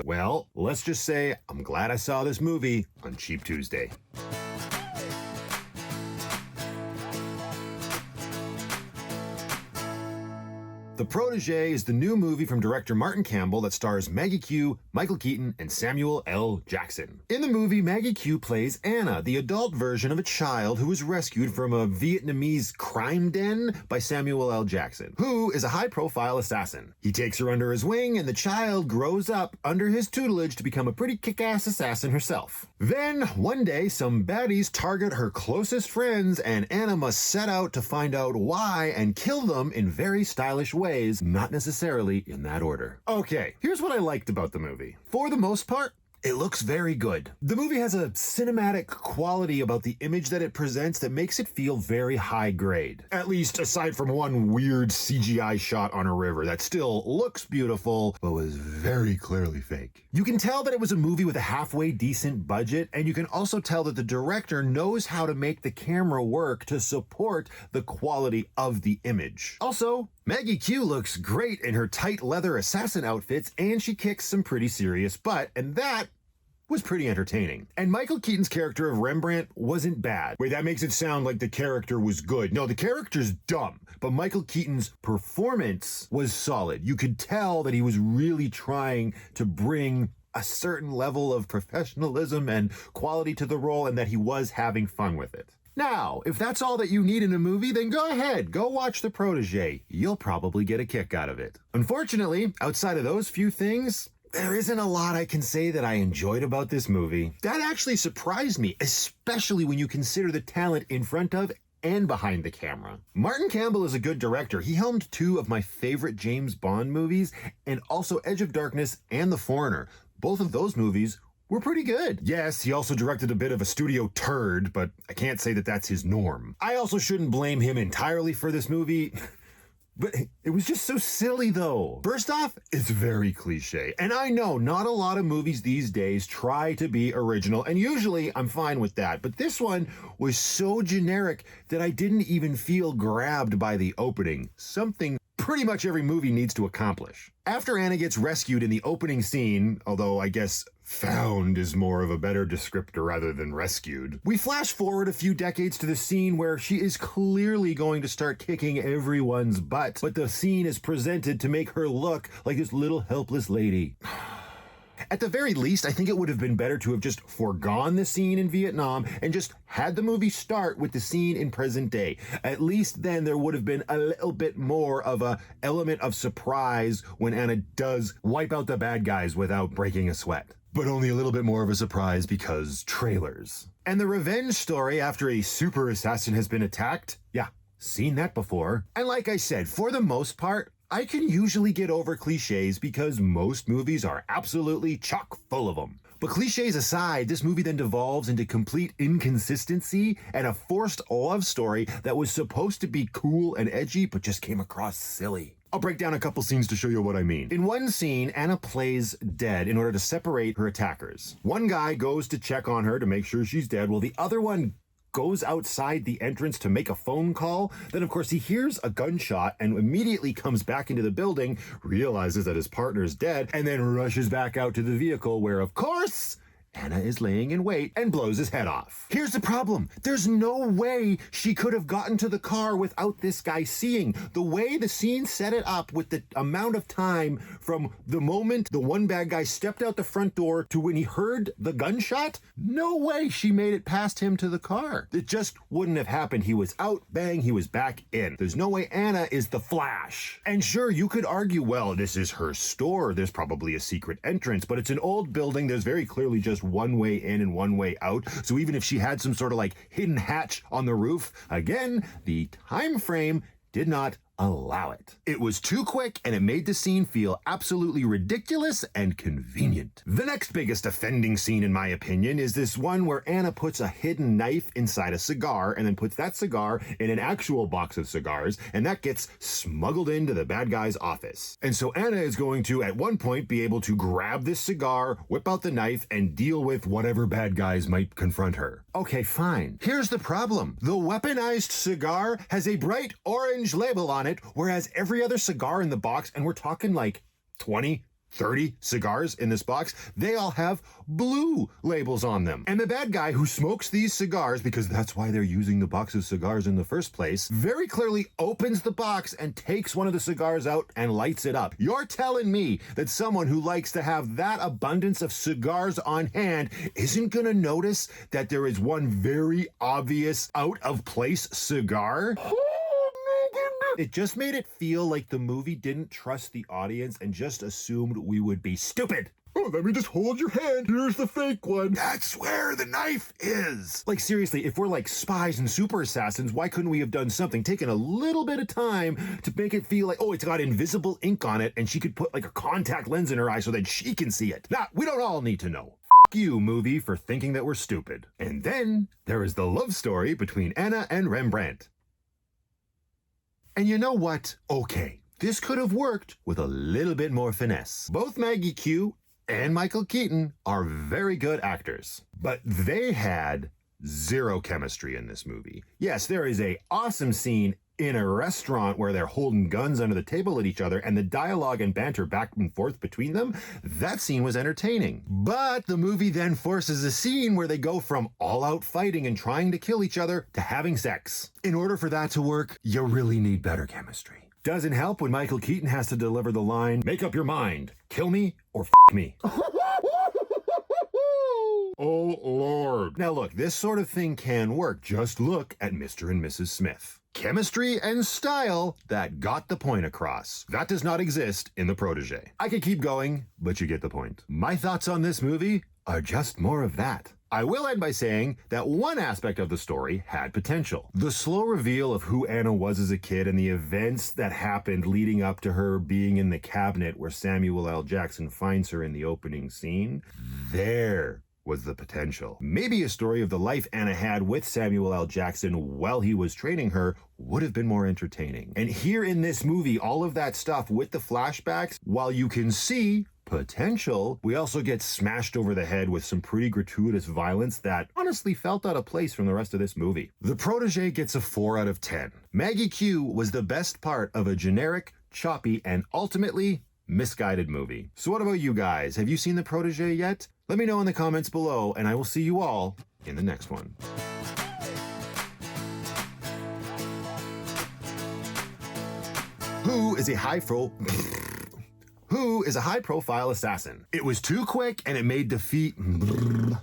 Well, let's just say I'm glad I saw this movie on Cheap Tuesday. The Protégé is the new movie from director Martin Campbell that stars Maggie Q, Michael Keaton, and Samuel L. Jackson. In the movie, Maggie Q plays Anna, the adult version of a child who was rescued from a Vietnamese crime den by Samuel L. Jackson, who is a high-profile assassin. He takes her under his wing, and the child grows up under his tutelage to become a pretty kick-ass assassin herself. Then, one day, some baddies target her closest friends, and Anna must set out to find out why and kill them in very stylish ways. Not necessarily in that order. Okay, here's what I liked about the movie. For the most part, it looks very good. The movie has a cinematic quality about the image that it presents that makes it feel very high grade. At least aside from one weird CGI shot on a river that still looks beautiful, but was very clearly fake. You can tell that it was a movie with a halfway decent budget, and you can also tell that the director knows how to make the camera work to support the quality of the image. Also, Maggie Q looks great in her tight leather assassin outfits, and she kicks some pretty serious butt, and that was pretty entertaining. And Michael Keaton's character of Rembrandt wasn't bad. Wait, that makes it sound like the character was good. No, the character's dumb, but Michael Keaton's performance was solid. You could tell that he was really trying to bring a certain level of professionalism and quality to the role, and that he was having fun with it. Now, if that's all that you need in a movie, then go ahead, go watch The Protégé. You'll probably get a kick out of it. Unfortunately, outside of those few things, there isn't a lot I can say that I enjoyed about this movie. That actually surprised me, especially when you consider the talent in front of and behind the camera. Martin Campbell is a good director. He helmed 2 of my favorite James Bond movies, and also Edge of Darkness and The Foreigner. Both of those movies were pretty good. Yes, he also directed a bit of a studio turd, but I can't say that that's his norm. I also shouldn't blame him entirely for this movie. But it was just so silly, though. First off, it's very cliche. And I know not a lot of movies these days try to be original, and usually I'm fine with that. But this one was so generic that I didn't even feel grabbed by the opening. Something pretty much every movie needs to accomplish. After Anna gets rescued in the opening scene, although I guess found is more of a better descriptor rather than rescued, we flash forward a few decades to the scene where she is clearly going to start kicking everyone's butt, but the scene is presented to make her look like this little helpless lady. At the very least, I think it would have been better to have just foregone the scene in Vietnam and just had the movie start with the scene in present day. At least then there would have been a little bit more of a element of surprise when Anna does wipe out the bad guys without breaking a sweat. But only a little bit more of a surprise because trailers. And the revenge story after a super assassin has been attacked? Yeah, seen that before. And like I said, for the most part, I can usually get over cliches because most movies are absolutely chock full of them. But cliches aside, this movie then devolves into complete inconsistency and a forced love story that was supposed to be cool and edgy but just came across silly. I'll break down a couple scenes to show you what I mean. In one scene, Anna plays dead in order to separate her attackers. One guy goes to check on her to make sure she's dead, while the other one goes outside the entrance to make a phone call. Then, of course, he hears a gunshot and immediately comes back into the building, realizes that his partner's dead, and then rushes back out to the vehicle where, of course, Anna is laying in wait and blows his head off. Here's the problem. There's no way she could have gotten to the car without this guy seeing. The way the scene set it up with the amount of time from the moment the one bad guy stepped out the front door to when he heard the gunshot, no way she made it past him to the car. It just wouldn't have happened. He was out, bang, he was back in. There's no way Anna is the Flash. And sure, you could argue, well, this is her store. There's probably a secret entrance, but it's an old building. There's very clearly just one way in and one way out. So even if she had some sort of like hidden hatch on the roof, again, the time frame did not allow it. It was too quick, and it made the scene feel absolutely ridiculous and convenient. The next biggest offending scene, in my opinion, is this one where Anna puts a hidden knife inside a cigar and then puts that cigar in an actual box of cigars, and that gets smuggled into the bad guy's office. And so Anna is going to, at one point, be able to grab this cigar, whip out the knife, and deal with whatever bad guys might confront her. Okay, fine. Here's the problem. The weaponized cigar has a bright orange label on on it, whereas every other cigar in the box, and we're talking like 20, 30 cigars in this box, they all have blue labels on them. And the bad guy who smokes these cigars, because that's why they're using the box of cigars in the first place, very clearly opens the box and takes one of the cigars out and lights it up. You're telling me that someone who likes to have that abundance of cigars on hand isn't gonna notice that there is one very obvious out-of-place cigar? It just made it feel like the movie didn't trust the audience and just assumed we would be stupid. Oh, let me just hold your hand. Here's the fake one. That's where the knife is. Like, seriously, if we're like spies and super assassins, why couldn't we have done something, taken a little bit of time to make it feel like, oh, it's got invisible ink on it and she could put like a contact lens in her eye so that she can see it. Nah, we don't all need to know. F you, movie, for thinking that we're stupid. And then there is the love story between Anna and Rembrandt. And you know what? Okay, this could have worked with a little bit more finesse. Both Maggie Q and Michael Keaton are very good actors, but they had zero chemistry in this movie. Yes, there is an awesome scene in a restaurant where they're holding guns under the table at each other, and the dialogue and banter back and forth between them, that scene was entertaining. But the movie then forces a scene where they go from all-out fighting and trying to kill each other to having sex. In order for that to work, you really need better chemistry. Doesn't help when Michael Keaton has to deliver the line, "Make up your mind, kill me or f*** me." Oh, Lord. Now look, this sort of thing can work. Just look at Mr. and Mrs. Smith. Chemistry and style that got the point across. That does not exist in The Protégé. I could keep going, but you get the point. My thoughts on this movie are just more of that. I will end by saying that one aspect of the story had potential. The slow reveal of who Anna was as a kid and the events that happened leading up to her being in the cabinet where Samuel L. Jackson finds her in the opening scene, there was the potential. Maybe a story of the life Anna had with Samuel L. Jackson while he was training her would have been more entertaining. And here in this movie, all of that stuff with the flashbacks, while you can see potential, we also get smashed over the head with some pretty gratuitous violence that honestly felt out of place from the rest of this movie. The Protégé gets a 4 out of 10. Maggie Q was the best part of a generic, choppy, and ultimately misguided movie. So what about you guys? Have you seen The Protégé yet? Let me know in the comments below, and I will see you all in the next one. Who is a high-profile assassin? It was too quick, and it made defeat